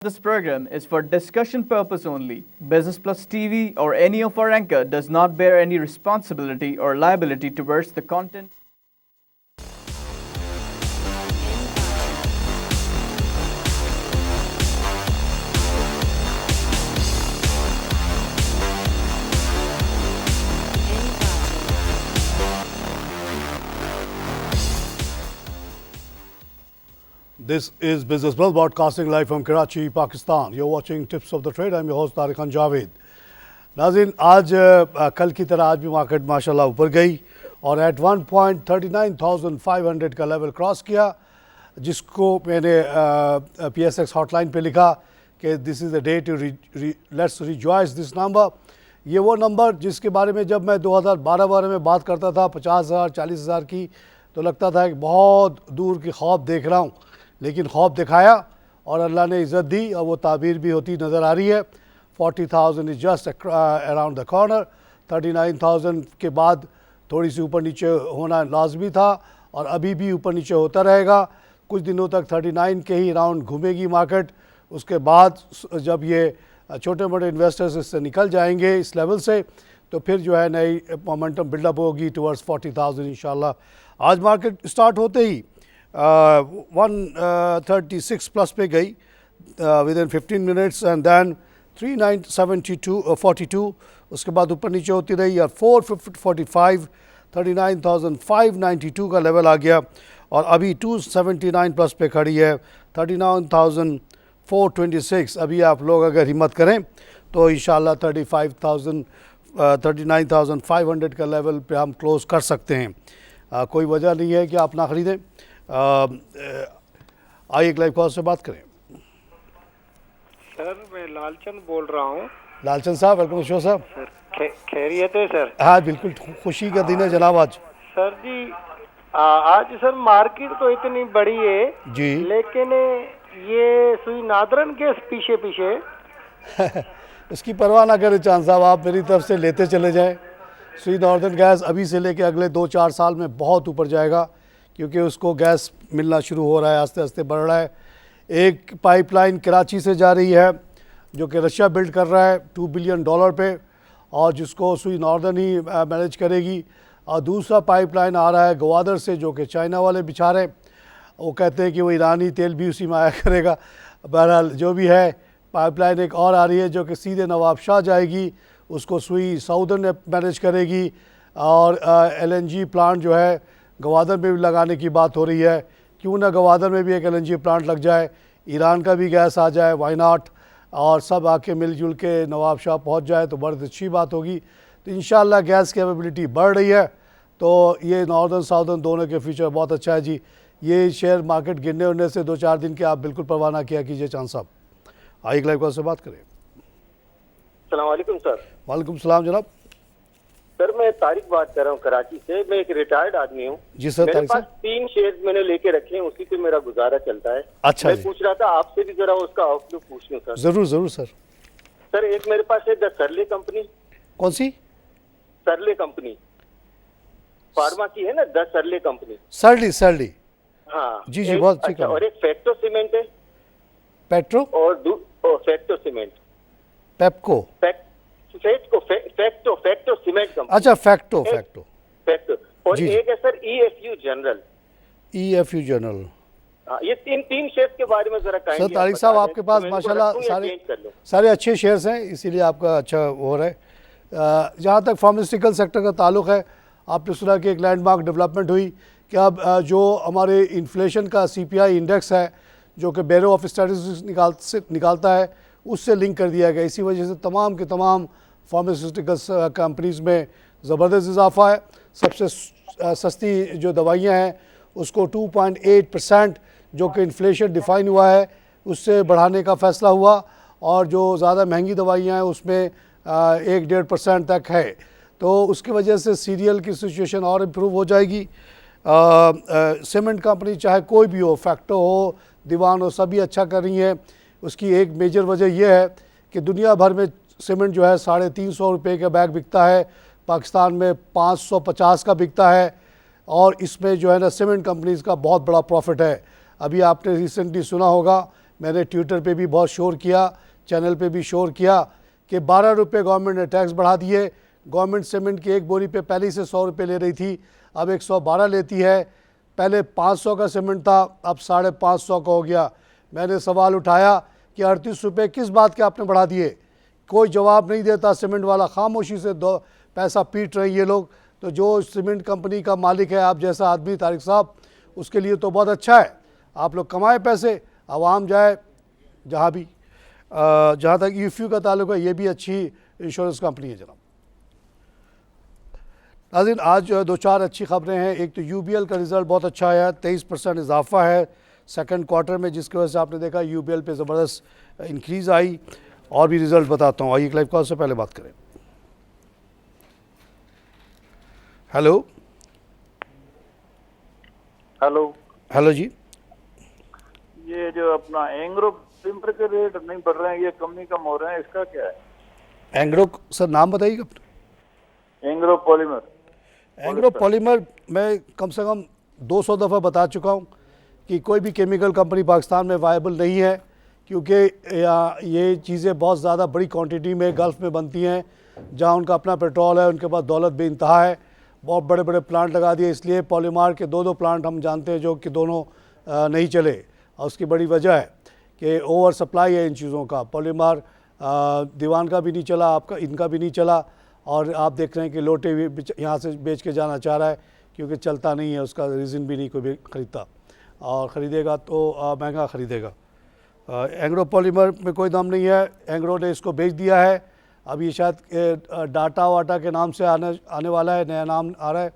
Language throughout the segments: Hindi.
This program is for discussion purpose only. Business Plus TV or any of our anchor does not bear any responsibility or liability towards the content. This is Business Plus broadcasting live from Karachi, Pakistan. You're watching Tips of the Trade. I'm your host Tariq Khan Javed. नाज़रीन, आज कल की तरह आज भी मार्केट माशाल्लाह ऊपर गई और एट 1.39,500 का लेवल क्रॉस किया, जिसको मैंने PSX हॉटलाइन पे लिखा कि this is the day to let's rejoice this number. ये वो नंबर जिसके बारे में जब मैं 2012 में बात करता था 50,000 40,000 की, तो लगता था कि बहुत दूर की ख्वाब देख रहा हूँ, लेकिन ख्वाब दिखाया और अल्लाह ने इज़्ज़त दी और वो ताबीर भी होती नज़र आ रही है। 40,000 is just around the corner. 39,000 के बाद थोड़ी सी ऊपर नीचे होना लाजमी था और अभी भी ऊपर नीचे होता रहेगा। कुछ दिनों तक 39 के ही राउंड घूमेगी मार्केट। उसके बाद जब ये छोटे मोटे इन्वेस्टर्स इससे निकल जाएंगे इस लेवल से, तो फिर जो है नई मोमेंटम बिल्डअप होगी टुवर्ड्स 40,000 इंशाल्लाह। आज मार्केट स्टार्ट होते ही 136 प्लस पे गई within 15 minutes and then 3972 उसके बाद ऊपर नीचे होती रही और 445 39,592 का लेवल आ गया और अभी 279 प्लस पे खड़ी है 39,426। अभी आप लोग अगर हिम्मत करें तो इंशाल्लाह 39,500 का लेवल पे हम क्लोज़ कर सकते हैं। कोई वजह नहीं है कि आप ना ख़रीदें। आइए एक लाइव कॉल से बात करें। सर मैं लालचंद बोल रहा हूँ। लालचंद साहब, वेलकम शो साहब। सर खैरियत है सर? हाँ बिल्कुल, खुशी का दिन है जनाब आज। सर जी आज सर मार्केट तो इतनी बड़ी है जी, लेकिन ये सुई नादरन के पीछे पीछे इसकी परवाह ना करें चांद साहब, आप मेरी तरफ से लेते चले जाएं। सुई नॉर्दर्न गैस अभी से लेके अगले 2-4 साल में बहुत ऊपर जाएगा, क्योंकि उसको गैस मिलना शुरू हो रहा है, आस्ते आस्ते बढ़ रहा है। एक पाइपलाइन कराची से जा रही है जो कि रशिया बिल्ड कर रहा है $2 बिलियन पे, और जिसको सुई नॉर्दर्न ही मैनेज करेगी। और दूसरा पाइपलाइन आ रहा है गवादर से, जो कि चाइना वाले बिछा रहे हैं। वो कहते हैं कि वो ईरानी तेल भी उसी में आया करेगा। बहरहाल जो भी है, पाइपलाइन एक और आ रही है जो कि सीधे नवाबशाह जाएगी, उसको सुई साउदर्न मैनेज करेगी। और LNG प्लांट जो है गवादर में भी लगाने की बात हो रही है। क्यों ना गवादर में भी एक LNG प्लांट लग जाए, ईरान का भी गैस आ जाए, वाई नॉट, और सब आके मिलजुल के नवाबशाह पहुंच जाए तो बहुत अच्छी बात होगी। तो इंशाल्लाह गैस की अवेलेबिलिटी बढ़ रही है, तो ये नॉर्दर्न साउदर्न दोनों के फ्यूचर बहुत अच्छा है जी। ये शेयर मार्केट गिरने उड़ने से 2-4 दिन के आप बिल्कुल परवाह ना किया कीजिए चांद साहब। आइए लाइव कॉल से बात करें। अस्सलाम वालेकुम सर। वालेकुम सलाम जनाब। सर मैं तारिक बात कर रहा हूँ कराची से। मैं एक रिटायर्ड आदमी हूँ जी सर। मेरे पास 3 शेयर मैंने लेके रखे हैं, उसी पे मेरा गुजारा चलता है। अच्छा, मैं पूछ रहा था आपसे भी जरा उसका आउटलुक पूछ लूँ सर। जरूर जरूर सर। सर एक मेरे पास है द सरले कंपनी। कौन सी? सरले कंपनी, फार्मा की है ना, द सरले कंपनी। सरली। हाँ जी जी, बहुत अच्छी अच्छा। और एक फैक्टो सीमेंट है। पेट्रो और फैक्टो सीमेंट, पेप्को फैक्टो सीमेंट कंपनी। अच्छा, फैक्टो। और जी, एक है sir EFU general. EFU general. हाँ, ये तीन शेयर्स के बारे में जरा सर तारिक साहब, आपके पास माशाल्लाह सारे अच्छे शेयर्स हैं, इसीलिए आपका अच्छा हो रहा है। जहाँ तक फार्मास्यूटिकल सेक्टर का ताल्लुक है, आपने सुना कि एक लैंडमार्क डेवलपमेंट हुई कि अब जो हमारे इन्फ्लेशन का CPI इंडेक्स है, जो कि ब्यूरो ऑफ स्टैटिस्टिक्स निकालता है, उससे लिंक कर दिया गया। इसी वजह से तमाम के तमाम फार्मास्यूटिकल्स कंपनीज़ में ज़बरदस्त इजाफा है। सबसे सस्ती जो दवाइयाँ हैं उसको 2.8% जो कि इन्फ्लेशन डिफ़ाइन हुआ है उससे बढ़ाने का फ़ैसला हुआ, और जो ज़्यादा महंगी दवाइयाँ हैं उसमें 1-1.5% तक है। तो उसकी वजह से सीरियल की सिचुएशन और इम्प्रूव हो जाएगी। सीमेंट कंपनी चाहे कोई भी हो, फैक्टो हो, दीवान हो, सभी अच्छा कर रही हैं। उसकी एक मेजर वजह यह है कि दुनिया भर में सीमेंट जो है 350 रुपये का बैग बिकता है, पाकिस्तान में 550 का बिकता है, और इसमें जो है ना सीमेंट कंपनीज़ का बहुत बड़ा प्रॉफिट है। अभी आपने रिसेंटली सुना होगा मैंने ट्विटर पे भी बहुत शोर किया, चैनल पे भी शोर किया कि 12 रुपये गवर्नमेंट ने टैक्स बढ़ा दिए। गवर्नमेंट सीमेंट की एक बोरी पे पहले ही से 100 रुपये ले रही थी, अब 112 लेती है। पहले 500 का सीमेंट था, अब 550 का हो गया। मैंने सवाल उठाया कि 38 रुपये किस बात के आपने बढ़ा दिए? कोई जवाब नहीं देता सीमेंट वाला, खामोशी से दो पैसा पीट रहे ये लोग। तो जो सीमेंट कंपनी का मालिक है आप जैसा आदमी तारिक साहब, उसके लिए तो बहुत अच्छा है, आप लोग कमाए पैसे, आवाम जाए जहाँ भी। जहाँ तक यूफ्यू का ताल्लुक है, ये भी अच्छी इंश्योरेंस कंपनी है जनाब। नाज़रीन, आज दो चार अच्छी खबरें हैं। एक तो यूबीएल का रिज़ल्ट बहुत अच्छा आया, 23% इजाफा है सेकंड क्वार्टर में, जिसकी वजह से आपने देखा यूबीएल पे ज़बरदस्त इंक्रीज़ आई। और भी रिज़ल्ट बताता हूँ, आइए लाइव कॉल से पहले बात करें। हेलो हेलो हेलो जी, ये जो अपना एंग्रो टिम्बर के रेट नहीं बढ़ रहे हैं, ये कम हो रहे हैं, इसका क्या है? एंग्रो सर नाम बताइएगा। एंग्रो पॉलीमर। एंग्रो पॉलीमर मैं कम से कम 200 दफ़ा बता चुका हूँ कि कोई भी केमिकल कंपनी पाकिस्तान में वायबल नहीं है, क्योंकि ये चीज़ें बहुत ज़्यादा बड़ी क्वांटिटी में गल्फ़ में बनती हैं, जहाँ उनका अपना पेट्रोल है, उनके पास दौलत बेइंतहा है, बहुत बड़े बड़े प्लांट लगा दिए। इसलिए पॉलीमार के दो प्लांट हम जानते हैं जो कि दोनों नहीं चले, और उसकी बड़ी वजह है कि ओवर सप्लाई है इन चीज़ों का। पॉलीमार दीवान का भी नहीं चला, आपका इनका भी नहीं चला, और आप देख रहे हैं कि लोटे भी यहाँ से बेच के जाना चाह रहा है, क्योंकि चलता नहीं है, उसका रीज़न भी नहीं कोई भी ख़रीदता, और ख़रीदेगा तो महंगा ख़रीदेगा। एंग्रो पॉलीमर में कोई दम नहीं है, एंग्रो ने इसको बेच दिया है। अब ये शायद डाटा वाटा के नाम से आने वाला है, नया नाम आ रहा है,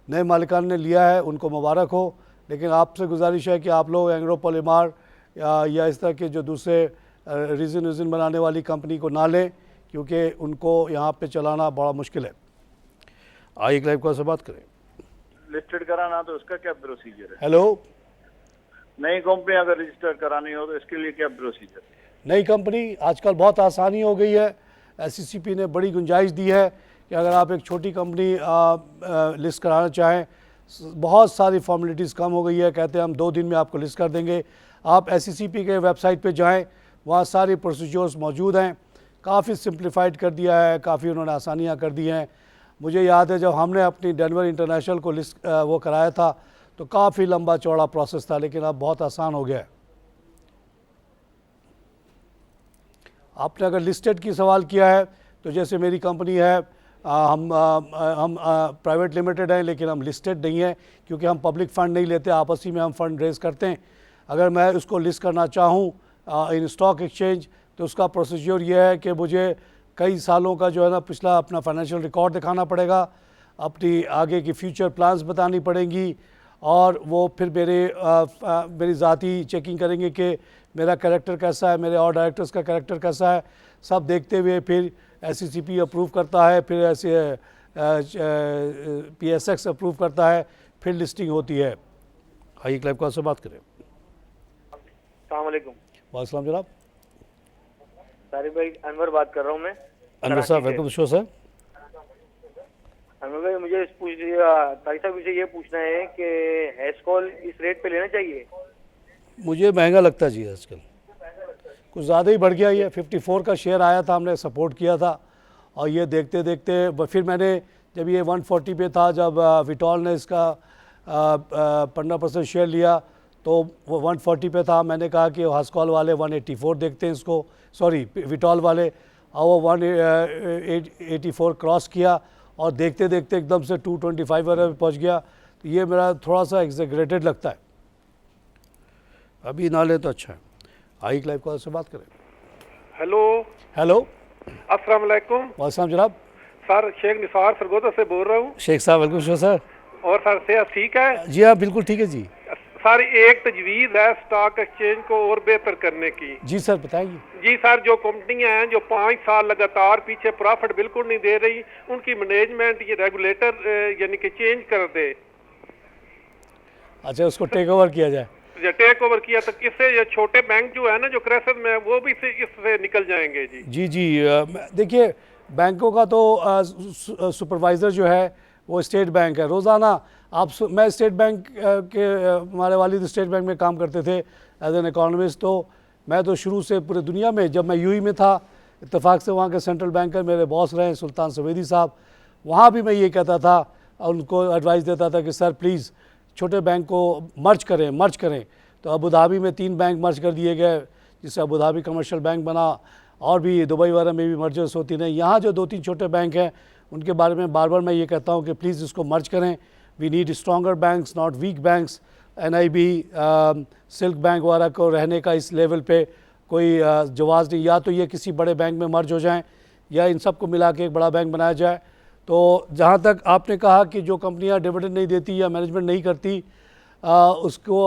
नए मालिकान ने लिया है, उनको मुबारक हो। लेकिन आपसे गुजारिश है कि आप लोग एंग्रो पॉलीमर या इस तरह के जो दूसरे रीज़न बनाने वाली कंपनी को ना लें, क्योंकि उनको यहाँ पे चलाना बड़ा मुश्किल है। आइए एक लाइव कॉल से बात करें। लिस्टेड कराना तो उसका क्या प्रोसीजर है? हेलो, नई कंपनी अगर रजिस्टर करानी हो तो इसके लिए क्या प्रोसीजर है? नई कंपनी आजकल बहुत आसानी हो गई है। SCCP ने बड़ी गुंजाइश दी है कि अगर आप एक छोटी कंपनी लिस्ट कराना चाहें, बहुत सारी फॉर्मेलिटीज़ कम हो गई है। कहते हैं हम 2 दिन में आपको लिस्ट कर देंगे। आप SCCP के वेबसाइट पे जाएं, वहाँ सारी प्रोसीजर्स मौजूद हैं, काफ़ी सिंप्लीफाइड कर दिया है, काफ़ी उन्होंने आसानियाँ कर दी हैं। मुझे याद है जब हमने अपनी डेनवर इंटरनेशनल को लिस्ट वो कराया था तो काफ़ी लंबा चौड़ा प्रोसेस था, लेकिन अब बहुत आसान हो गया है। आपने अगर लिस्टेड की सवाल किया है तो जैसे मेरी कंपनी है, हम प्राइवेट लिमिटेड हैं, लेकिन हम लिस्टेड नहीं है, क्योंकि हम पब्लिक फ़ंड नहीं लेते, आपस ही में हम फ़ंड रेज़ करते हैं। अगर मैं उसको लिस्ट करना चाहूँ इन स्टॉक एक्सचेंज, तो उसका प्रोसीजर ये है कि मुझे कई सालों का जो है ना पिछला अपना फाइनेंशियल रिकॉर्ड दिखाना पड़ेगा, अपनी आगे की फ्यूचर प्लान्स बतानी पड़ेंगी, और वो फिर मेरी ज़ाती चेकिंग करेंगे कि मेरा कैरेक्टर कैसा है, मेरे और डायरेक्टर्स का कैरेक्टर कैसा है, सब देखते हुए फिर SCCP अप्रूव करता है, फिर ऐसे PSX अप्रूव करता है, फिर लिस्टिंग होती है। आइए क्लाइव कॉल से बात करें। अस्सलाम वालेकुम। वालेकुम जनाब। तारिक भाई, अनवर बात कर रहा हूँ मैं। अनवर साहब वेलकम शो सर। अनवर भाई, मुझे तारिक साहब मुझे ये पूछना है कि हैशकॉल इस रेट पे लेना चाहिए? मुझे महंगा लगता है जी, आजकल कुछ ज़्यादा ही बढ़ गया। ये 54 का शेयर आया था, हमने सपोर्ट किया था, और ये देखते देखते फिर मैंने जब ये 140 पे था, जब विटॉल ने इसका 15% शेयर लिया तो वो 140 पे था। मैंने कहा कि हैशकॉल वाले 184 देखते हैं इसको, सॉरी विटॉल वाले, और वो 184 क्रॉस किया, और देखते देखते एकदम से 225 वगैरह पे पहुँच गया। तो ये मेरा थोड़ा सा एग्जेगरेटेड लगता है, अभी ना ले तो अच्छा है। आइए लाइव कॉल से बात करें। हेलो हेलो, अस्सलाम वालेकुम। वालेकुम जनाब। सर शेख निसार सरगोदा से बोल रहा हूँ। शेख साहब वेलकम शो सर। और सर सेहत ठीक है? जी हाँ बिल्कुल ठीक है जी। सर एक तजवीज़ है स्टॉक एक्सचेंज को और बेहतर करने की। जी सर बताइए। जी सर, जो कंपनियां हैं जो 5 साल लगातार पीछे प्रॉफिट बिल्कुल नहीं दे रही, उनकी मैनेजमेंट ये रेगुलेटर यानी कि चेंज कर दे। अच्छा, उसको टेक ओवर किया जाए। टेक ओवर किया तो इससे ये छोटे बैंक जो है ना जो क्राइसिस में, वो भी इससे निकल जाएंगे। जी जी जी, देखिए बैंकों का तो सुपरवाइज़र जो है वो स्टेट बैंक है। रोज़ाना मैं स्टेट बैंक के, हमारे वालिद स्टेट बैंक में काम करते थे एज एन इकोनॉमिस्ट, तो मैं तो शुरू से पूरे दुनिया में, जब मैं यूएई में था, इत्तेफाक से वहाँ के सेंट्रल बैंकर मेरे बॉस रहे सुल्तान सवेदी साहब, वहाँ भी मैं ये कहता था और उनको एडवाइस देता था कि सर प्लीज़ छोटे बैंक को मर्ज करें। तो अबू धाबी में 3 बैंक मर्ज कर दिए गए, जिससे अबू धाबी कमर्शियल बैंक बना, और भी दुबई वगैरह में भी मर्जर्स होती रही। यहाँ जो 2-3 छोटे बैंक हैं उनके बारे में बार बार मैं ये कहता हूँ कि प्लीज़ इसको मर्ज करें। We need stronger banks, not weak banks. NIB, silk bank वगैरह को रहने का इस लेवल पे कोई जवाज़ नहीं। या तो ये किसी बड़े बैंक में मर्ज हो जाएं या इन सब को मिला के एक बड़ा बैंक बनाया जाए। तो जहाँ तक आपने कहा कि जो कंपनियाँ डिविडेंड नहीं देती या मैनेजमेंट नहीं करती उसको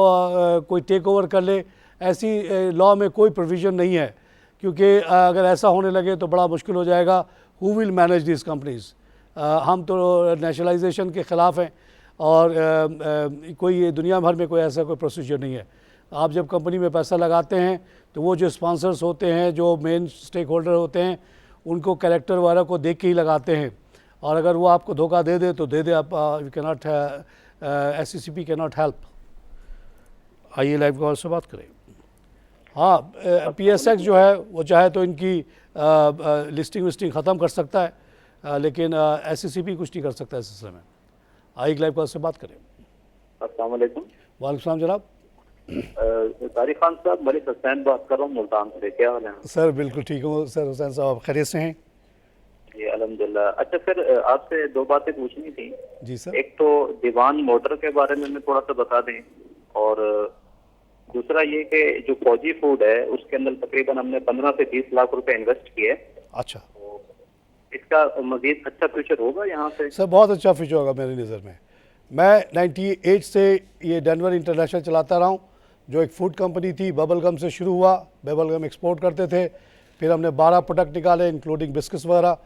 कोई टेक ओवर कर ले, ऐसी लॉ में कोई प्रोविज़न नहीं है, क्योंकि अगर ऐसा होने लगे तो बड़ा मुश्किल हो जाएगा। Who will manage this companies? हम तो नेशनलाइजेशन के ख़िलाफ़ हैं और कोई दुनिया भर में कोई ऐसा कोई प्रोसीजर नहीं है। आप जब कंपनी में पैसा लगाते हैं तो वो जो स्पॉन्सर्स होते हैं, जो मेन स्टेक होल्डर होते हैं, उनको कैरेक्टर वगैरह को देख के ही लगाते हैं, और अगर वो आपको धोखा दे दे तो दे दे। आप you can not, SCCP can not help. आइए लाइव कॉल से बात करें। हाँ, PSX जो है वो चाहे तो इनकी लिस्टिंग ख़त्म कर सकता है, लेकिन SCCP कुछ नहीं कर सकता इस सिलसिले में। आइए लाइव कॉल से बात करें। अस्सलाम वालेकुम। वालेकुम सलाम जनाब। तारिक खान साहब, मलिक हुसैन बात कर रहा हूँ मुल्तान से। क्या हाल है सर? बिल्कुल ठीक हूँ सर। हुसैन साहब खैरियत से हैं? जी अल्हम्दुलिल्लाह। अच्छा सर, आपसे 2 बातें पूछनी थी। जी सर। एक तो दीवान मोटर के बारे में थोड़ा सा बता दें, और दूसरा ये कि जो फौजी फूड है उसके अंदर तकरीबन हमने 15 से 20 लाख रुपए इन्वेस्ट किए। अच्छा, तो इसका मजीद अच्छा फ्यूचर होगा यहाँ से? सर बहुत अच्छा फ्यूचर होगा मेरी नज़र में। मैं 98 से ये डेनवर इंटरनेशनल चलाता रहा हूँ, जो एक फूड कंपनी थी। बबल गम से शुरू हुआ, बबल गम एक्सपोर्ट करते थे, फिर हमने 12 प्रोडक्ट निकाले इंक्लूडिंग बिस्किट्स वगैरह,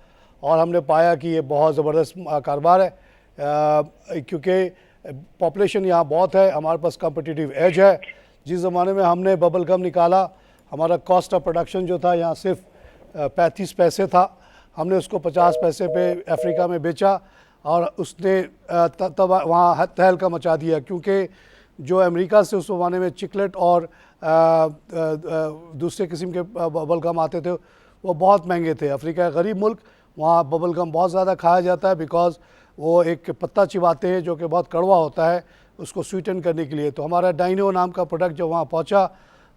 और हमने पाया कि ये बहुत ज़बरदस्त कारोबार है, क्योंकि पॉपुलेशन यहाँ बहुत है, हमारे पास कॉम्पिटिटिव एज है। जिस ज़माने में हमने बबल गम निकाला, हमारा कॉस्ट ऑफ प्रोडक्शन जो था यहाँ सिर्फ 35 पैसे था, हमने उसको 50 पैसे पे अफ्रीका में बेचा, और उसने तब वहाँ तहलका मचा दिया, क्योंकि जो अमेरिका से उस ज़माने में चिकलेट और दूसरे किस्म के बबल गम आते थे, वो बहुत महंगे थे। अफ्रीका गरीब मुल्क, वहाँ बबल गम बहुत ज़्यादा खाया जाता है, बिकॉज़ वो एक पत्ता चिबाते हैं जो कि बहुत कड़वा होता है, उसको स्वीटन करने के लिए। तो हमारा डाइनो नाम का प्रोडक्ट जब वहाँ पहुँचा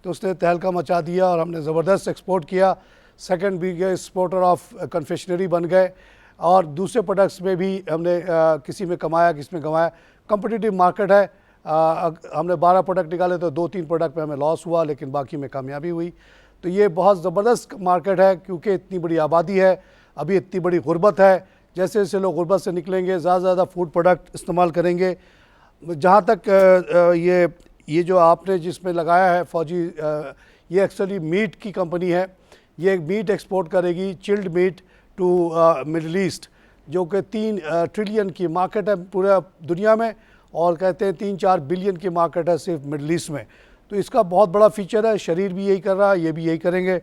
तो उसने तहलका मचा दिया, और हमने ज़बरदस्त एक्सपोर्ट किया। Second biggest exporter of confectionery बन गए, और दूसरे प्रोडक्ट्स में भी हमने किसी में कमाया, किसी में गंवाया। कॉम्पिटिटिव मार्केट है। हमने 12 प्रोडक्ट निकाले तो 2-3 प्रोडक्ट में हमें लॉस हुआ, लेकिन बाकी में कामयाबी हुई। तो ये बहुत ज़बरदस्त मार्केट है, क्योंकि इतनी बड़ी आबादी है, अभी इतनी बड़ी गुर्बत है। जैसे जैसे लोग गुर्बत से निकलेंगे, ज़्यादा से ज़्यादा फूड प्रोडक्ट इस्तेमाल करेंगे। जहाँ तक ये जो आपने जिसमें लगाया है फौजी, ये एक्चुअली मीट की कंपनी है। ये एक मीट एक्सपोर्ट करेगी, chilled meat to Middle East, जो कि 3 ट्रिलियन की मार्केट है पूरा दुनिया में, और कहते हैं 3-4 बिलियन की मार्केट है सिर्फ मिडल ईस्ट में। तो इसका बहुत बड़ा फीचर है। शरीर भी यही कर रहा है, ये भी यही करेंगे।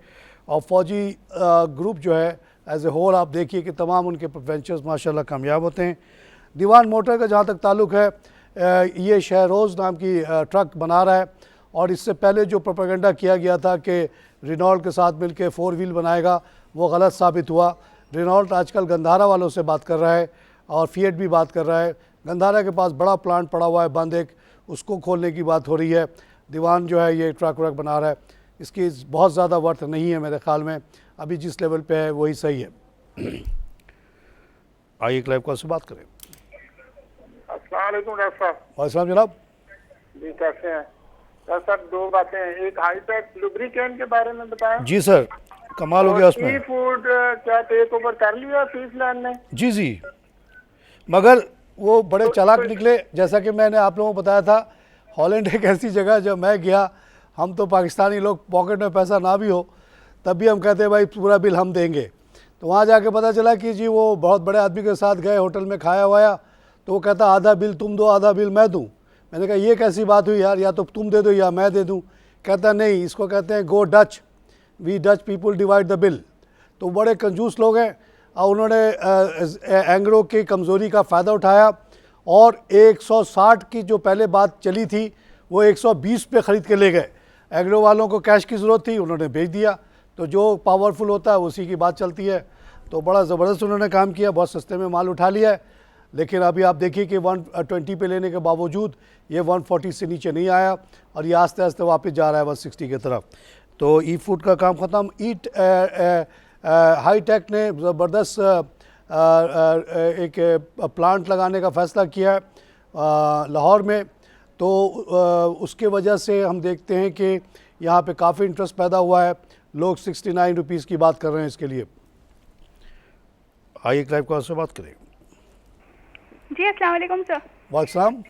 और फौजी ग्रुप जो है एज ए होल, आप देखिए कि तमाम उनके वेंचर्स माशाल्लाह कामयाब होते हैं। दीवान मोटर का जहाँ तक ताल्लुक़ है, ये शहरोज़ नाम की ट्रक बना रहा है, और इससे पहले जो प्रोपेगेंडा किया गया था कि रेनॉल्ट के साथ मिलकर 4 व्हील बनाएगा, वो गलत साबित हुआ। रेनॉल्ट आजकल गंधारा वालों से बात कर रहा है, और फिएट भी बात कर रहा है। गंधारा के पास बड़ा प्लांट पड़ा हुआ है बंद एक, उसको खोलने की बात हो रही है। दीवान जो है ये ट्रक व्रक बना रहा है, इसकी बहुत ज़्यादा वर्थ नहीं है मेरे ख्याल में, अभी जिस लेवल पे है वही सही है। आइए लाइव कॉल से बात करें। अस्सलाम वालेकुम डॉक्टर साहब। वालेकुम जनाब। जी कैसे हैं डॉक्टर साहब? 2 बातें हैं। एक हाईटेक लुब्रिकेंट के बारे में बताएं। जी सर, कमाल हो गया उसमें। सी फूड क्या टेक ओवर कर लिया क्वींसलैंड ने? जी, मगर वो बड़े चालाक निकले। जैसा कि मैंने आप लोगों को बताया था, हॉलैंड एक ऐसी जगह, जब मैं गया, हम तो पाकिस्तानी लोग, पॉकेट में पैसा ना भी हो तब भी हम कहते हैं भाई पूरा बिल हम देंगे। तो वहाँ जाके पता चला कि जी वो बहुत बड़े आदमी के साथ गए, होटल में खाया हुआ, तो वो कहता आधा बिल तुम दो, आधा बिल मैं दूँ। मैंने कहा ये कैसी बात हुई यार, या तो तुम दे दो या मैं दे दूँ। कहता नहीं, इसको कहते हैं go Dutch, we Dutch people divide the bill. तो बड़े कंजूस लोग हैं, और उन्होंने एंग्रो की कमज़ोरी का फ़ायदा उठाया, और 160 की जो पहले बात चली थी वो 120 पे ख़रीद के ले गए। एग्रो वालों को कैश की ज़रूरत थी, उन्होंने बेच दिया। तो जो पावरफुल होता है उसी की बात चलती है। तो बड़ा ज़बरदस्त उन्होंने काम किया, बहुत सस्ते में माल उठा लिया है। लेकिन अभी आप देखिए कि 120 पे लेने के बावजूद ये 140 से नीचे नहीं आया और ये आस्ते आस्ते वापस जा रहा है 160 की तरफ। तो ई फूड का काम ख़त्म। ईट हाईटेक ने ज़बरदस्त एक प्लांट लगाने का फ़ैसला किया है लाहौर में। तो उसके वजह से हम देखते हैं कि यहाँ पे काफ़ी इंटरेस्ट पैदा हुआ है। लोग 69 रुपीज़ की बात कर रहे हैं इसके लिए। आइए क्लाइव कॉल से बात करें। जी अस्सलाम वालेकुम सर। वालेकुम।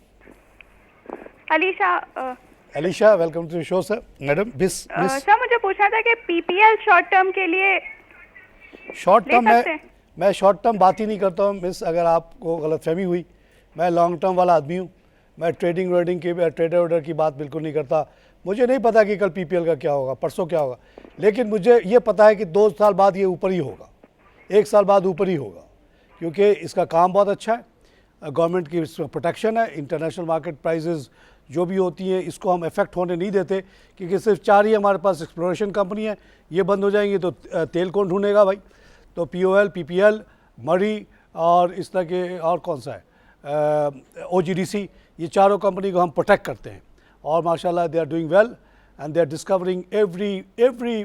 Alisha, welcome to the show sir. Madam sir मुझे पूछना था कि पीपीएल शॉर्ट टर्म के लिए शॉर्ट टर्म मैं शॉर्ट टर्म बात ही नहीं करता हूँ मिस, अगर आपको गलतफहमी हुई। मैं लॉन्ग टर्म वाला आदमी हूँ। मैं ट्रेडिंग वेडिंग की ट्रेडर वेडर की बात बिल्कुल नहीं करता। मुझे नहीं पता कि कल पीपीएल का क्या होगा, परसों क्या होगा, लेकिन मुझे ये पता है कि 2 साल बाद ये ऊपर ही होगा, 1 साल बाद ऊपर ही होगा, क्योंकि इसका काम बहुत अच्छा है। गवर्नमेंट की इसमें प्रोटेक्शन है। इंटरनेशनल मार्केट प्राइसेस जो भी होती हैं इसको हम इफेक्ट होने नहीं देते, क्योंकि सिर्फ 4 ही हमारे पास एक्सप्लोरेशन कंपनी है। ये बंद हो जाएंगी तो तेल कौन ढूंढेगा भाई। तो पीओएल, पीपीएल, मरी और इस तरह के और कौन सा है ओजीडीसी, ये चारों कंपनी को हम प्रोटेक्ट करते हैं। और माशाल्लाह they are doing well and they are discovering every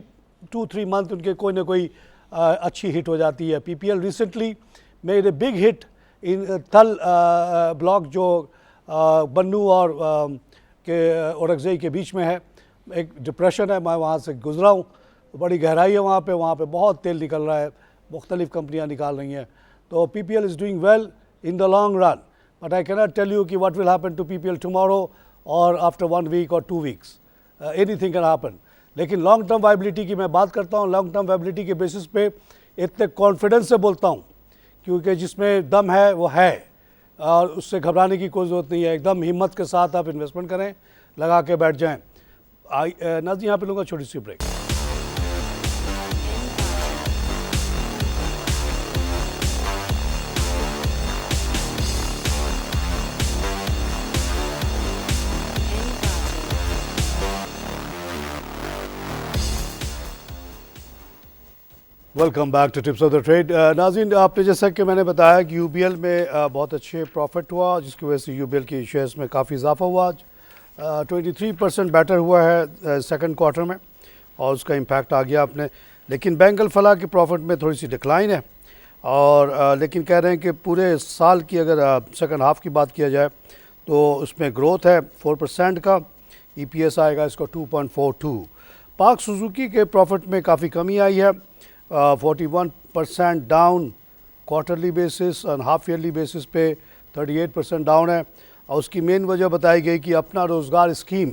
2-3 month उनके कोई ना कोई अच्छी हिट हो जाती है। PPL recently made a big hit in Thal block जो बन्नू और के औरंगजेब के बीच में है। एक डिप्रेशन है, मैं वहाँ से गुजरा हूँ, बड़ी गहराई है वहाँ पे बहुत तेल निकल रहा है, मुख्तलिफ कंपनियाँ निकाल रही हैं। तो PPL is doing well in the long run, but I cannot tell you कि what will happen to PPL tomorrow और आफ्टर 1 वीक और 2 वीक्स, एनीथिंग कैन हैपन। लेकिन लॉन्ग टर्म वाइबिलिटी की मैं बात करता हूँ। लॉन्ग टर्म वाइबिलिटी के बेसिस पे इतने कॉन्फिडेंस से बोलता हूँ, क्योंकि जिसमें दम है वो है और उससे घबराने की कोई ज़रूरत नहीं है। एकदम हिम्मत के साथ आप इन्वेस्टमेंट करें, लगा के बैठ जाएँ। नाज़रीन यहाँ पे लूँगा छोटी सी break. Welcome back to tips of the trade. नाज़रीन, आपने जैसा कि मैंने बताया कि यूबीएल में बहुत अच्छे प्रॉफिट हुआ, जिसकी वजह से यूबीएल की शेयर्स में काफ़ी इजाफा हुआ। आज 23% बेटर हुआ है सेकंड क्वार्टर में और उसका इम्पैक्ट आ गया अपने। लेकिन बैंक अल-फलाह के प्रॉफिट में थोड़ी सी डिक्लाइन है और लेकिन कह रहे हैं कि पूरे साल की अगर सेकंड हाफ की बात किया जाए तो उसमें ग्रोथ है 4% का। ईपीएस आएगा इसका 2.42। पाक सुजुकी के प्रॉफिट में काफ़ी कमी आई है, 41% डाउन क्वार्टरली बेसिस और हाफ ईयरली बेसिस पे 38% डाउन है। और उसकी मेन वजह बताई गई कि अपना रोज़गार स्कीम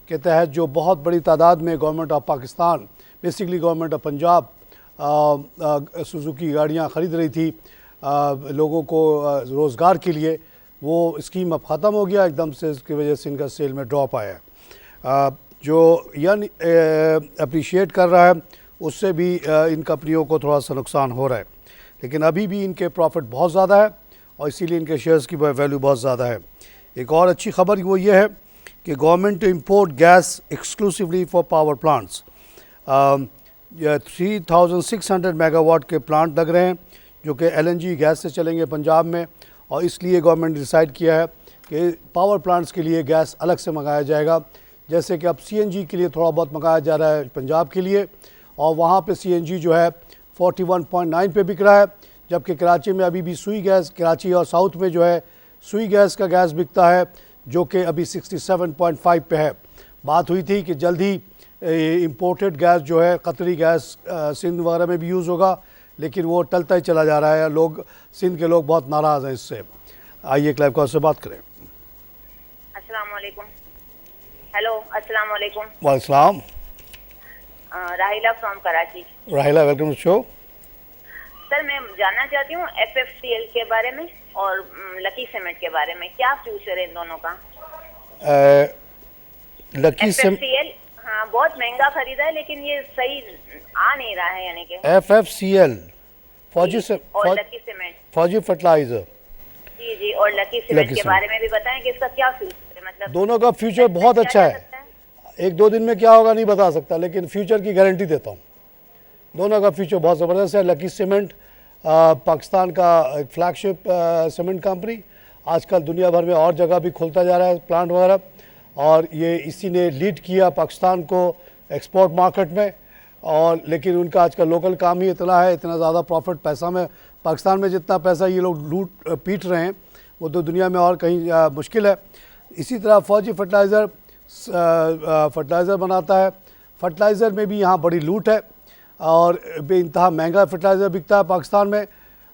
के तहत जो बहुत बड़ी तादाद में government of Pakistan, basically government of Punjab Suzuki गाड़ियाँ ख़रीद रही थी लोगों को रोज़गार के लिए, वो स्कीम अब ख़त्म हो गया एकदम से। इसकी वजह से इनका सेल में ड्रॉप आया है। जो यन अप्रिशिएट कर रहा है उससे भी इन कंपनियों को थोड़ा सा नुकसान हो रहा है, लेकिन अभी भी इनके प्रॉफिट बहुत ज़्यादा है और इसीलिए इनके शेयर्स की वैल्यू बहुत ज़्यादा है। एक और अच्छी खबर वो ये है कि government to import gas exclusively for power plants. 3600 megawatt के प्लांट लग रहे हैं जो कि एलएनजी गैस से चलेंगे पंजाब में, और इसलिए गवर्नमेंट ने डिसाइड किया है कि पावर प्लांट्स के लिए गैस अलग से मंगाया जाएगा। जैसे कि अब सीएनजी के लिए थोड़ा बहुत मंगाया जा रहा है पंजाब के लिए, और वहाँ पे सीएनजी जो है 41.9 पे बिक रहा है, जबकि कराची में अभी भी सुई गैस, कराची और साउथ में जो है सुई गैस का गैस बिकता है जो कि अभी 67.5 पे है। बात हुई थी कि जल्द ही इम्पोर्टेड गैस जो है कतरी गैस सिंध वगैरह में भी यूज़ होगा, लेकिन वो टलता ही चला जा रहा है। लोग, सिंध के लोग बहुत नाराज़ हैं इससे। आइए क्लाइव कॉल से बात करें। अस्सलाम वालेकुम। हेलो, अस्सलाम वालेकुम। वालेकुम। राहिला फ्रॉम कराची। राहिला, वेलकम टू शो। सर, मैं जानना चाहती हूँ एफएफसीएल के बारे में और लकी सीमेंट के बारे में, क्या फ्यूचर है इन दोनों का? लकी एफएफसीएल हाँ बहुत महंगा खरीदा है, लेकिन ये सही आ नहीं रहा है, यानी कि एफएफसीएल फौजी से और लकी सीमेंट, फौजी फर्टिलाइजर। जी जी, और लकी सीमेंट के बारे में भी बताएं कि इसका क्या फ्यूचर है। मतलब दोनों का फ्यूचर बहुत अच्छा है। एक दो दिन में क्या होगा नहीं बता सकता, लेकिन फ्यूचर की गारंटी देता हूँ। दोनों का फ्यूचर बहुत ज़बरदस्त है। लकी सीमेंट पाकिस्तान का एक फ्लैगशिप सीमेंट कंपनी, आजकल दुनिया भर में और जगह भी खुलता जा रहा है प्लांट वगैरह, और ये इसी ने लीड किया पाकिस्तान को एक्सपोर्ट मार्केट में। और लेकिन उनका आजकल लोकल काम ही इतना है, इतना ज़्यादा प्रॉफिट पैसा में, पाकिस्तान में जितना पैसा ये लोग लूट पीट रहे हैं वो तो दुनिया में और कहीं मुश्किल है। इसी तरह फौजी फर्टिलाइज़र बनाता है, फर्टिलाइज़र में भी यहाँ बड़ी लूट है और बेइंतहा महंगा फर्टिलाइज़र बिकता है। पाकिस्तान में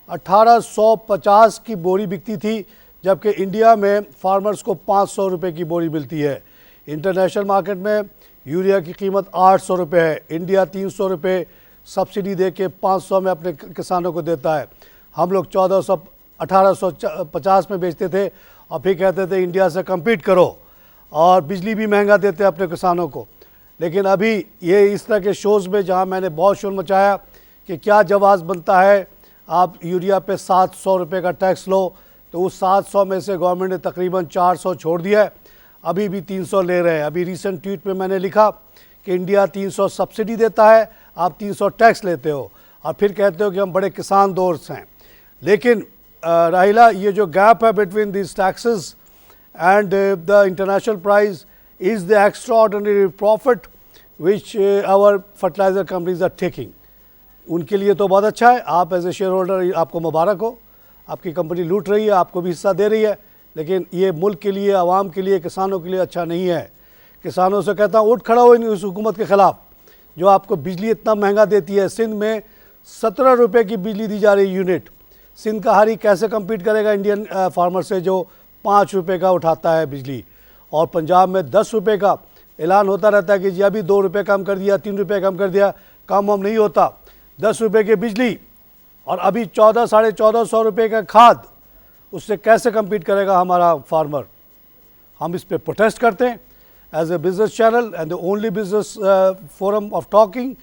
1850 की बोरी बिकती थी, जबकि इंडिया में फार्मर्स को 500 रुपये की बोरी मिलती है। इंटरनेशनल मार्केट में यूरिया की कीमत 800 रुपये है, इंडिया 300 रुपये सब्सिडी दे के 500 में अपने किसानों को देता है। हम लोग 1850 में बेचते थे और फिर कहते थे इंडिया से कम्पीट करो, और बिजली भी महंगा देते अपने किसानों को। लेकिन अभी ये इस तरह के शोज़ में जहाँ मैंने बहुत शोर मचाया कि क्या जवाब बनता है, आप यूरिया पे 700 रुपये का टैक्स लो, तो उस 700 में से गवर्नमेंट ने तकरीबन 400 छोड़ दिया है, अभी भी 300 ले रहे हैं। अभी रिसेंट ट्वीट में मैंने लिखा कि इंडिया 300 सब्सिडी देता है, आप 300 टैक्स लेते हो और फिर कहते हो कि हम बड़े किसान दोस्त हैं। लेकिन राहिला, ये जो गैप है between this taxes and the international price is the extraordinary profit which our fertiliser companies are taking. उनके लिए तो बहुत अच्छा है, आप एज ए शेयर होल्डर आपको मुबारक हो, आपकी कंपनी लूट रही है, आपको भी हिस्सा दे रही है, लेकिन ये मुल्क के लिए, आवाम के लिए, किसानों के लिए अच्छा नहीं है। किसानों से कहता हूँ उठ खड़ा हो इस हुकूमत के ख़िलाफ़ जो आपको बिजली इतना महंगा देती है। सिंध में 17 रुपये की बिजली दी जा रही है यूनिट। सिंध का हारी कैसे कम्पीट करेगा इंडियन फार्मर से जो 5 रुपये का उठाता है बिजली, और पंजाब में 10 रुपये का ऐलान होता रहता है कि जी अभी 2 रुपये कम कर दिया, 3 रुपये कम कर दिया, काम वाम नहीं होता। 10 रुपये की बिजली और अभी 1400-1450 रुपये का खाद, उससे कैसे कम्पीट करेगा हमारा फार्मर। हम इस पर प्रोटेस्ट करते हैं as a business channel and the only business forum of talking.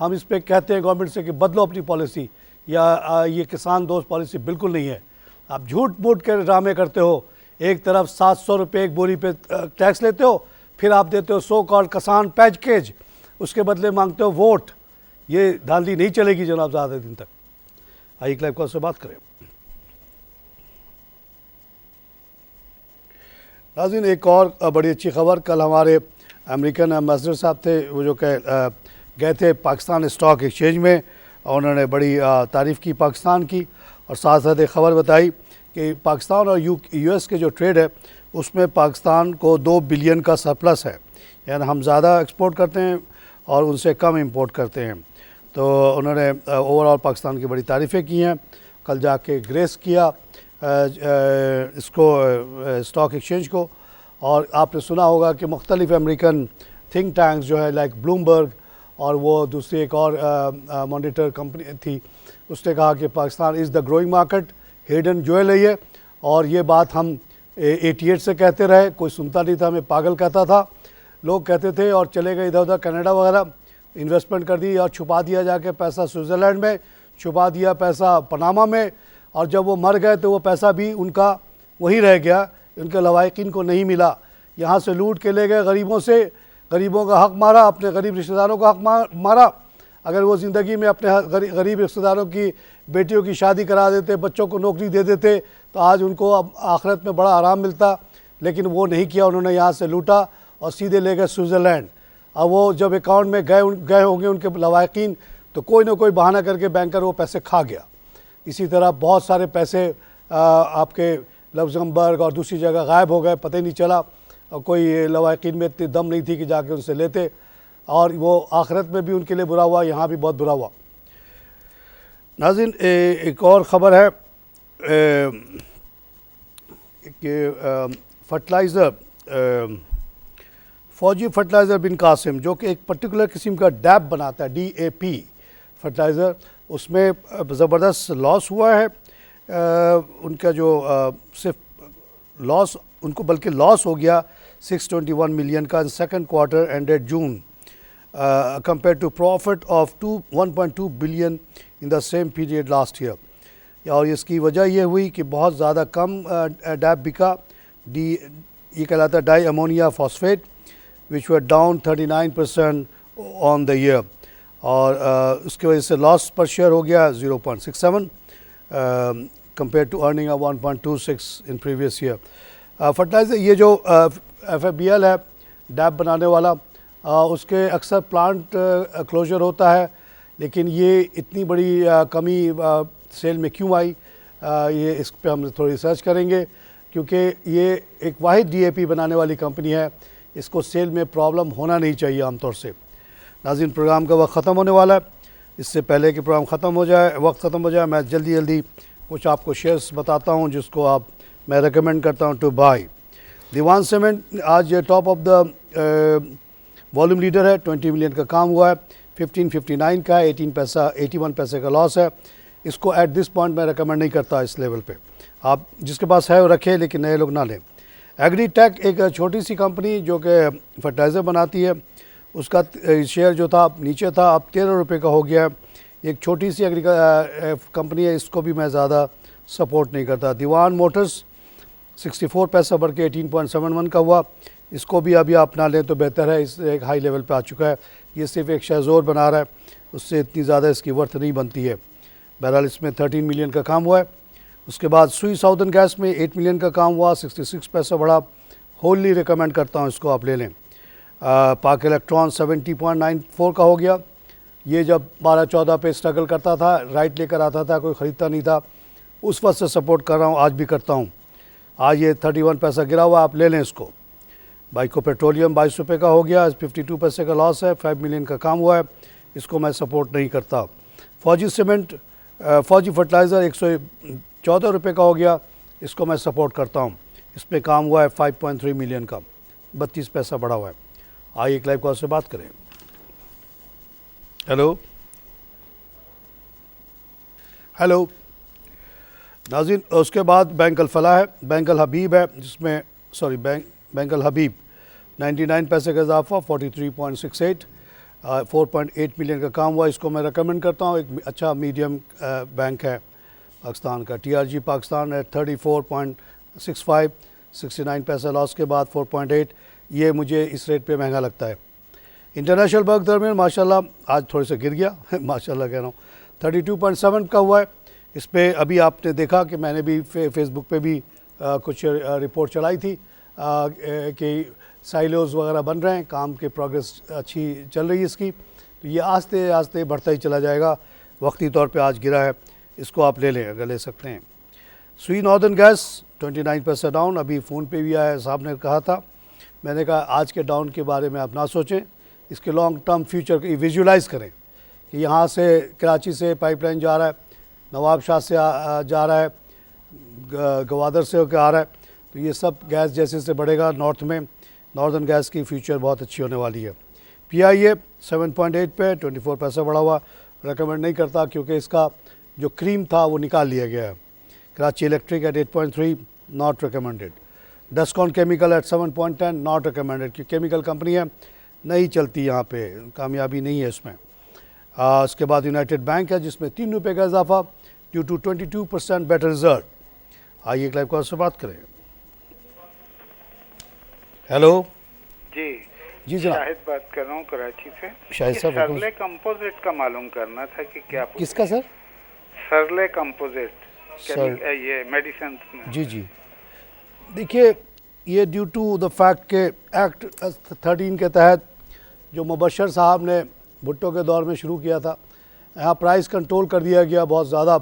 हम इस पर कहते हैं गवर्नमेंट से कि बदलो अपनी पॉलिसी, या ये किसान दोस्त पॉलिसी बिल्कुल नहीं है। आप झूठ मूठ के ड्रामे करते हो, एक तरफ 700 रुपये एक बोरी पे टैक्स लेते हो, फिर आप देते हो सो कॉल्ड किसान पैकेज, उसके बदले मांगते हो वोट। ये धांधली नहीं चलेगी जनाब ज़्यादा दिन तक। आइए क्लाइव कॉल से बात करें। नाज़रीन, एक और बड़ी अच्छी खबर, कल हमारे अमेरिकन एम्बेसडर साहब थे, वो जो गए थे पाकिस्तान स्टॉक एक्सचेंज में, और उन्होंने बड़ी तारीफ़ की पाकिस्तान की, और साथ साथ एक ख़बर बताई कि पाकिस्तान और यूएस के जो ट्रेड है उसमें पाकिस्तान को 2 बिलियन का सरप्लस है, यानी हम ज़्यादा एक्सपोर्ट करते हैं और उनसे कम इंपोर्ट करते हैं। तो उन्होंने ओवरऑल पाकिस्तान की बड़ी तारीफ़ें की हैं। कल जाके ग्रेस किया इसको स्टॉक एक्सचेंज को, और आपने सुना होगा कि मुख्तलिफ अमेरिकन थिंक टैंक्स जो है लाइक ब्लूमबर्ग और वो दूसरी एक और मॉनिटर कंपनी थी, उसने कहा कि Pakistan is the growing market, hidden jewel है ये। और ये बात हम 88 से कहते रहे, कोई सुनता नहीं था, हमें पागल कहता था, लोग कहते थे और चले गए इधर उधर कनाडा वगैरह, इन्वेस्टमेंट कर दी और छुपा दिया जाके पैसा स्विट्ज़रलैंड में, छुपा दिया पैसा पनामा में, और जब वो मर गए तो वो पैसा भी उनका वहीं रह गया, उनके लवाहिकीन को नहीं मिला। यहाँ से लूट के ले गए गरीबों से, गरीबों का हक़ मारा, अपने गरीब रिश्तेदारों का हक़ मारा। अगर वो ज़िंदगी में अपने गरीब रिश्तेदारों की बेटियों की शादी करा देते, बच्चों को नौकरी दे देते, तो आज उनको अब आखिरत में बड़ा आराम मिलता, लेकिन वो नहीं किया। उन्होंने यहाँ से लूटा और सीधे ले गए स्विट्ज़रलैंड। अब वो जब अकाउंट में गए होंगे उनके लवाहिकीन, तो कोई ना कोई बहाना करके बैंकर वो पैसे खा गया। इसी तरह बहुत सारे पैसे आपके लग्जमबर्ग और दूसरी जगह गायब हो गए, पता ही नहीं चला, और कोई लवाहिकीन में इतनी दम नहीं थी कि जाके उनसे लेते, और वो आखिरत में भी उनके लिए बुरा हुआ, यहाँ भी बहुत बुरा हुआ। नाज़रीन, एक और ख़बर है कि फर्टिलाइज़र, फौजी फर्टिलाइज़र बिन कासिम, जो कि एक पर्टिकुलर किस्म का डैप बनाता है, DAP फर्टिलाइज़र, उसमें ज़बरदस्त लॉस हुआ है। उनका जो सिर्फ लॉस, उनको बल्कि लॉस हो गया 621 मिलियन का in second quarter ended June, compare to profit of 1.2 billion in the same period last year. और इसकी वजह यह हुई कि बहुत ज़्यादा कम डैप बिका। ये कहलाता है di ammonia phosphate, which were down 39% on the year. और उसकी वजह से लॉस पर शेयर हो गया 0.67 compare to earning 1.26 in previous year. Fertiliser ये जो FFBL है डैप बनाने वाला, उसके अक्सर प्लांट क्लोजर होता है, लेकिन ये इतनी बड़ी कमी सेल में क्यों आई, ये इस पे हम थोड़ी रिसर्च करेंगे, क्योंकि ये एक वाहिद DAP बनाने वाली कंपनी है, इसको सेल में प्रॉब्लम होना नहीं चाहिए आमतौर से। नाज़रीन, प्रोग्राम का वक्त ख़त्म होने वाला है। इससे पहले कि प्रोग्राम ख़त्म हो जाए, वक्त ख़त्म हो जाए, मैं जल्दी कुछ आपको शेयर्स बताता हूँ जिसको मैं रेकमेंड करता हूँ टू बाय। दीवान सीमेंट आज top of the volume leader है, 20 मिलियन का काम हुआ है, 1559 का है, 81 पैसे का लॉस है। इसको एट दिस पॉइंट मैं रेकमेंड नहीं करता इस लेवल पे। आप जिसके पास है वो रखें, लेकिन नए लोग ना लें। एग्रीटेक एक छोटी सी कंपनी जो कि फर्टिलाइज़र बनाती है, उसका शेयर जो था नीचे था, अब 13 रुपये का हो गया है। एक छोटी सी कंपनी है, इसको भी मैं ज़्यादा सपोर्ट नहीं करता। दीवान मोटर्स 64 पैसा बढ़ के 18.71 का हुआ, इसको भी अभी आप ना लें तो बेहतर है, इस एक हाई लेवल पे आ चुका है। ये सिर्फ एक शेयरज़ोर बना रहा है, उससे इतनी ज़्यादा इसकी वर्थ नहीं बनती है। बहरहाल इसमें 13 मिलियन का काम हुआ है। उसके बाद सुई साउदर्न गैस में 8 मिलियन का काम हुआ, 66 पैसा बढ़ा। होली रिकमेंड करता हूँ, इसको आप ले लें। पाक इलेक्ट्रॉन 70.94 का हो गया। ये जब 12-14 पे स्ट्रगल करता था, राइट लेकर आता था, कोई ख़रीदता नहीं था, उस वक्त से सपोर्ट कर रहा हूँ, आज भी करता हूँ। आज ये 31 पैसा गिरा हुआ, आप ले लें इसको। बाइको पेट्रोलियम 22 रुपये का हो गया, 52 पैसे का लॉस है, 5 मिलियन का काम हुआ है, इसको मैं सपोर्ट नहीं करता। फौजी सीमेंट फौजी फर्टिलाइज़र 114 रुपये का हो गया, इसको मैं सपोर्ट करता हूँ। इस पर काम हुआ है 5.3 मिलियन का, 32 पैसा बढ़ा हुआ है। आइए एक लाइव कॉल से बात करें। हेलो नाज़रीन, उसके बाद बैंक अल फलाह है, बैंक अल हबीब है, जिसमें बैंक अल हबीब 99 पैसे का इजाफा, 43.68, 4.8 मिलियन का काम हुआ। इसको मैं रेकमेंड करता हूँ, एक अच्छा मीडियम बैंक है पाकिस्तान का। TRG पाकिस्तान है 34.65, 69 पैसा लॉस के बाद 4.8, ये मुझे इस रेट पे महंगा लगता है। इंटरनेशनल बैंक दरमियान माशाल्लाह आज थोड़े से गिर गया माशाल्लाह कह रहा हूँ, 32.7 का हुआ है। इस पे अभी आपने देखा कि मैंने भी फेसबुक पे भी कुछ रिपोर्ट चलाई थी कि साइलोज वगैरह बन रहे हैं, काम के प्रोग्रेस अच्छी चल रही है इसकी, तो ये आस्ते आस्ते बढ़ता ही चला जाएगा। वक्ती तौर पे आज गिरा है, इसको आप ले लें अगर ले सकते हैं। सुई नॉर्दर्न गैस 29 पैसा डाउन, अभी फ़ोन पे भी आया, साहब ने कहा था, मैंने कहा आज के डाउन के बारे में आप ना सोचें, इसके लॉन्ग टर्म फ्यूचर को विजुलाइज़ करें कि यहाँ से कराची से पाइपलाइन जा रहा है, नवाब शाह से जा रहा है, गवादर से होकर आ रहा है, तो ये सब गैस जैसे से बढ़ेगा नॉर्थ में, नॉर्दर्न गैस की फ्यूचर बहुत अच्छी होने वाली है। PIA 7.8 पे 24 पैसा बढ़ा हुआ, रेकमेंड नहीं करता क्योंकि इसका जो क्रीम था वो निकाल लिया गया है। Karachi electric at 8.3, not recommended. Descon chemical at 7.10, not recommended, क्योंकि केमिकल कंपनी है, नहीं चलती यहाँ पे, कामयाबी नहीं है इसमें। उसके बाद यूनाइटेड बैंक है जिसमें 3 रुपये का इजाफा ड्यू टू 22% बेटर रिजल्ट। आइए एक लाइव कॉल से बात करें। हेलो जी जनाब, शाहिद बात कर रहा हूँ कराची से। शाहिद साहब, सरले कंपोजिट का मालूम करना था कि क्या किसका सर? सरले कंपोजिट ये मेडिसिन में। जी देखिए, ये ड्यू टू द फैक्ट के एक्ट 13 के तहत जो मुबशर साहब ने भुट्टो के दौर में शुरू किया था, यहाँ प्राइस कंट्रोल कर दिया गया बहुत ज़्यादा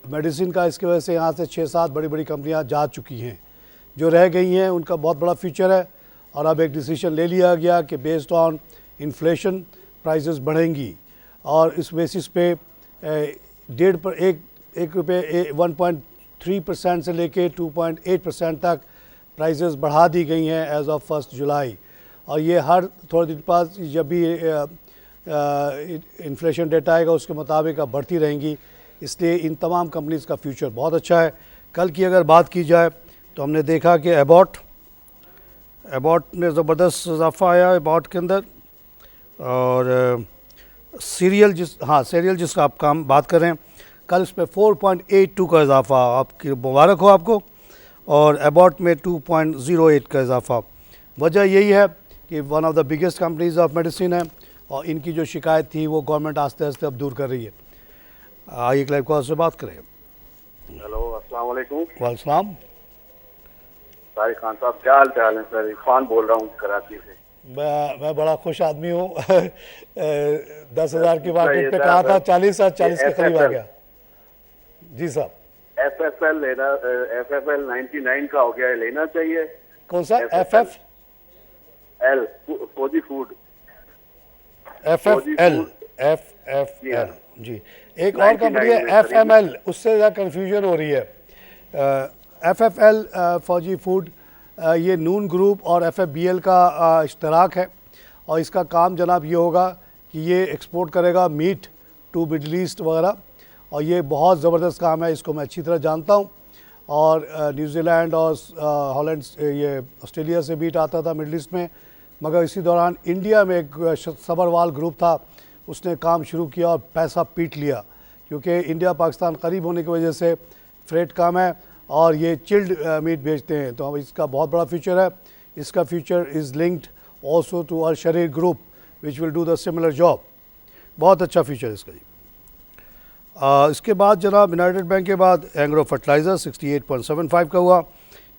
मेडिसिन का। इसकी वजह से यहाँ से 6-7 बड़ी बड़ी कंपनियाँ जा चुकी हैं, जो रह गई हैं उनका बहुत बड़ा फ्यूचर है। और अब एक डिसीजन ले लिया गया कि बेस्ड ऑन इन्फ्लेशन प्राइसेस बढ़ेंगी, और इस बेसिस पे 1.3% से लेके 2.8% तक प्राइसेस बढ़ा दी गई हैं एज ऑफ 1 जुलाई। और ये हर थोड़े दिन बाद जब भी इन्फ्लेशन डेटा आएगा उसके मुताबिक अब बढ़ती रहेंगी। इसलिए इन तमाम कंपनीज़ का फ्यूचर बहुत अच्छा है। कल की अगर बात की जाए तो हमने देखा कि एबॉट ने ज़बरदस्त इजाफा आया एबॉट के अंदर। और सीरियल जिसका आप बात कर रहे हैं, कल इस पर 4.82 का इजाफा, आपकी मुबारक हो आपको। और एबॉट में 2.08 का इजाफा। वजह यही है कि one of the biggest companies of medicine है और इनकी जो शिकायत थी वो गवर्नमेंट आस्ते आस्ते अब दूर कर रही है। आइए एक लाइव कॉल से बात करें। हेलो, अस्सलाम वालेकुम। वालेकुम सलाम। तारिक खान साहब, क्या हाल चाल है? सर इरफान बोल रहा हूँ कराची से। मैं बड़ा खुश आदमी हूँ। 10,000 की मार्केट पे कहा था, 40 के करीब आ गया। जी साहब। FFL लेना, FFL 99 का हो गया है, लेना चाहिए। कौन सा? FFL फौजी फूड। FFL जी। एक और कंपनी है FML, उससे ज़्यादा कन्फ्यूजन हो रही है। FFL फौजी फूड, ये नून ग्रुप और FFBL का इश्तराक है और इसका काम जनाब ये होगा कि ये एक्सपोर्ट करेगा मीट टू मिडल ईस्ट वगैरह, और ये बहुत ज़बरदस्त काम है, इसको मैं अच्छी तरह जानता हूँ। और न्यूजीलैंड और हॉलैंड, ये ऑस्ट्रेलिया से मीट आता था मिडल ईस्ट में, मगर इसी दौरान इंडिया में एक सबरवाल ग्रुप था, उसने काम शुरू किया और पैसा पीट लिया, क्योंकि इंडिया पाकिस्तान करीब होने की वजह से फ्रेट काम है और ये चिल्ड मीट बेचते हैं। तो इसका बहुत बड़ा फ्यूचर है। इसका future is linked also to Al Shaheer group which will do the similar job. बहुत अच्छा फ्यूचर इसका जी। इसके बाद जनाब यूनाइटेड बैंक के बाद एंग्रो फर्टिलाइज़र 68.75 का हुआ।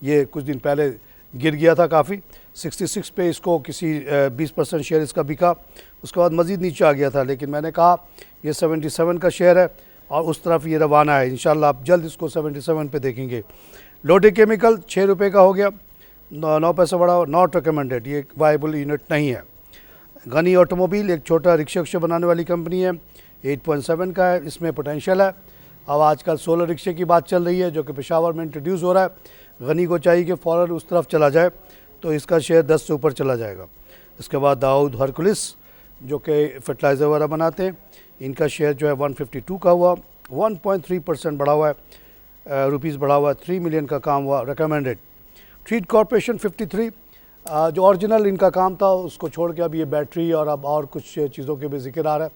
ये कुछ दिन पहले गिर गया था काफ़ी, 66 पे इसको किसी 20% शेयर इसका बिका, उसके बाद मज़ीद नीचे आ गया था, लेकिन मैंने कहा ये 77 का शेयर है और उस तरफ ये रवाना है। इंशाल्लाह आप जल्द इसको 77 पे देखेंगे। लोटे केमिकल 6 रुपये का हो गया, 9 पैसे बढ़ा, नॉट रिकमेंडेड, ये वायबल यूनिट नहीं है। गनी ऑटोमोबाइल एक छोटा रिक्शा बनाने वाली कंपनी है, 8.7 का है, इसमें पोटेंशियल है। अब आजकल सोलर रिक्शे की बात चल रही है जो कि पेशावर में इंट्रोड्यूस हो रहा है। गनी को चाहिए कि फ़ौरन उस तरफ चला जाए, तो इसका शेयर 10 से ऊपर चला जाएगा। इसके बाद दाऊद हरकुलिस जो कि फर्टिलाइज़र वगैरह बनाते हैं, इनका शेयर जो है 152 का हुआ, 1.3% बढ़ा हुआ है, रुपीज़ बढ़ा हुआ है, 3 मिलियन का काम हुआ, रिकमेंडेड। ट्रीट कॉरपोरेशन 53, जो ओरिजिनल इनका काम था उसको छोड़ के अब ये बैटरी और अब और कुछ चीज़ों के भी जिक्र आ रहा है,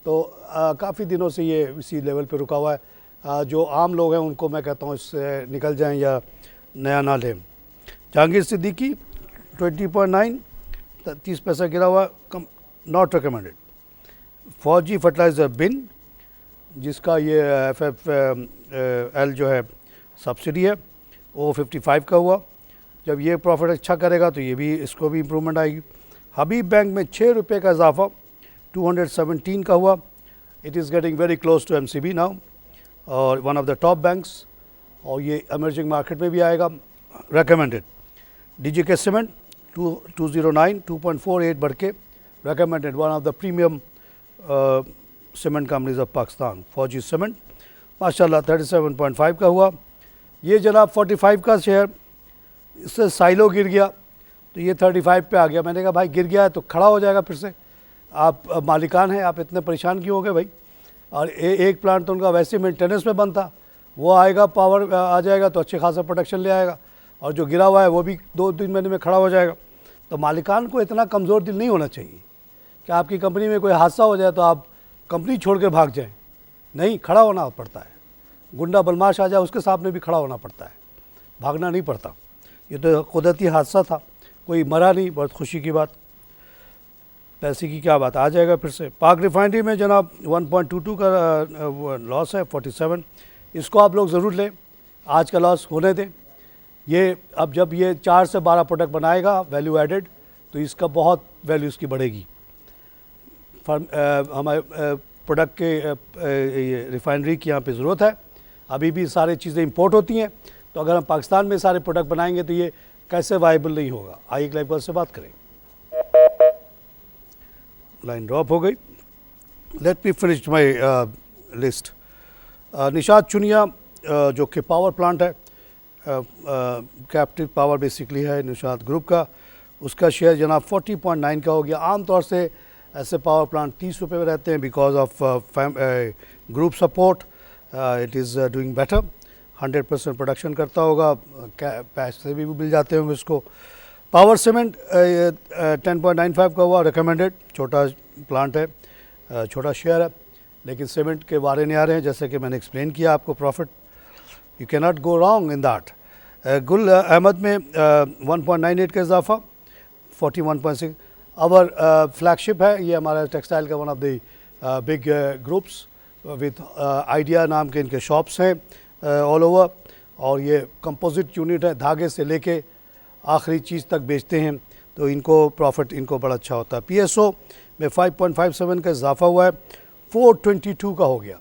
तो काफ़ी दिनों से ये इसी लेवल पे रुका हुआ है। जो आम लोग हैं उनको मैं कहता हूँ इससे निकल जाएं या नया ना लें। जहांगीर सिद्दीकी 20.9, 30 पैसा गिरा हुआ, कम, नॉट रिकमेंडेड। फौजी फर्टिलाइज़र बिन, जिसका ये FFL जो है सब्सिडी है, वो 55 का हुआ। जब ये प्रॉफिट अच्छा करेगा तो ये भी, इसको भी इम्प्रूवमेंट आएगी। हबीब बैंक में 6 रुपये का इजाफा, 217 का हुआ। It is getting very close to MCB now और one of the top banks, और ये इमर्जिंग मार्केट में भी आएगा, रिकमेंडेड। DJK सीमेंट 209, 2.48 बढ़ के recommended, one of the premium cement companies of Pakistan. फौजी सीमेंट माशाल्लाह 37.5 का हुआ। ये जनाब 45 का शेयर, इससे साइलो गिर गया तो ये 35 पे आ गया। मैंने कहा भाई गिर गया है तो खड़ा हो जाएगा फिर से, आप मालिकान हैं, आप इतने परेशान क्यों हो गए भाई। और एक प्लांट तो उनका वैसे मेंटेनेंस में बंद था, वो आएगा, पावर आ जाएगा तो अच्छे खासा प्रोडक्शन ले आएगा, और जो गिरा हुआ है वो भी 2-3 महीने में खड़ा हो जाएगा। तो मालिकान को इतना कमज़ोर दिल नहीं होना चाहिए कि आपकी कंपनी में कोई हादसा हो जाए तो आप कंपनी छोड़ के भाग जाएं। नहीं, खड़ा होना पड़ता है। गुंडा बदमाश आ जाए उसके सामने भी खड़ा होना पड़ता है, भागना नहीं पड़ता। ये तो कुदरती हादसा था, कोई मरा नहीं, बहुत खुशी की बात। पैसे की क्या बात, आ जाएगा फिर से। पाक रिफाइनरी में जनाब 1.22 का लॉस है, 47, इसको आप लोग ज़रूर लें, आज का लॉस होने दें। ये अब जब ये 4 से 12 प्रोडक्ट बनाएगा वैल्यू एडेड, तो इसका बहुत वैल्यू इसकी बढ़ेगी। हमारे प्रोडक्ट के रिफाइनरी की यहाँ पे ज़रूरत है। अभी भी सारी चीज़ें इंपोर्ट होती हैं, तो अगर हम पाकिस्तान में सारे प्रोडक्ट बनाएंगे तो ये कैसे वायबल नहीं होगा। आइए लाइव कॉल से बात करें। लाइन ड्रॉप हो गई। Let me finish my list. Nishat Chunian जो कि पावर प्लांट है, कैप्टिव पावर बेसिकली है निशात ग्रुप का, उसका शेयर जनाब 40.9 का हो गया। आमतौर से ऐसे पावर प्लांट 30 रुपये में रहते हैं because of group support. It is doing better, 100% production करता होगा, पैसे भी मिल जाते होंगे उसको। पावर सीमेंट 10.95 का हुआ, रिकमेंडेड। छोटा प्लांट है, छोटा शेयर है, लेकिन सीमेंट के बारे नहीं आ रहे हैं, जैसे कि मैंने एक्सप्लेन किया आपको। Profit you can not go wrong in that. Gul Ahmed में 1.98 का इजाफा, 41.6। आवर फ्लैगशिप है, ये हमारा टेक्सटाइल का one of the big groups with idea नाम के इनके शॉप्स हैं ऑल ओवर, और ये कंपोजिट यूनिट है, धागे से लेके आखिरी चीज़ तक बेचते हैं, तो इनको प्रॉफिट इनको बड़ा अच्छा होता है। PSO में 5.57 का इजाफा हुआ है, 422 का हो गया,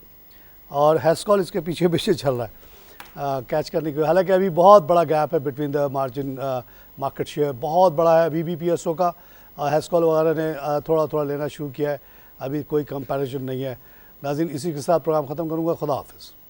और हेस्कॉल इसके पीछे पीछे चल रहा है कैच करने के। हालांकि अभी बहुत बड़ा गैप है between the margin, market share बहुत बड़ा है अभी भी PSO का। हेस्कॉल वगैरह ने थोड़ा थोड़ा लेना शुरू किया है, अभी कोई कंपैरिजन नहीं है। नाज़रीन, इसी के साथ प्रोग्राम ख़त्म करूँगा। खुदा हाफिज़।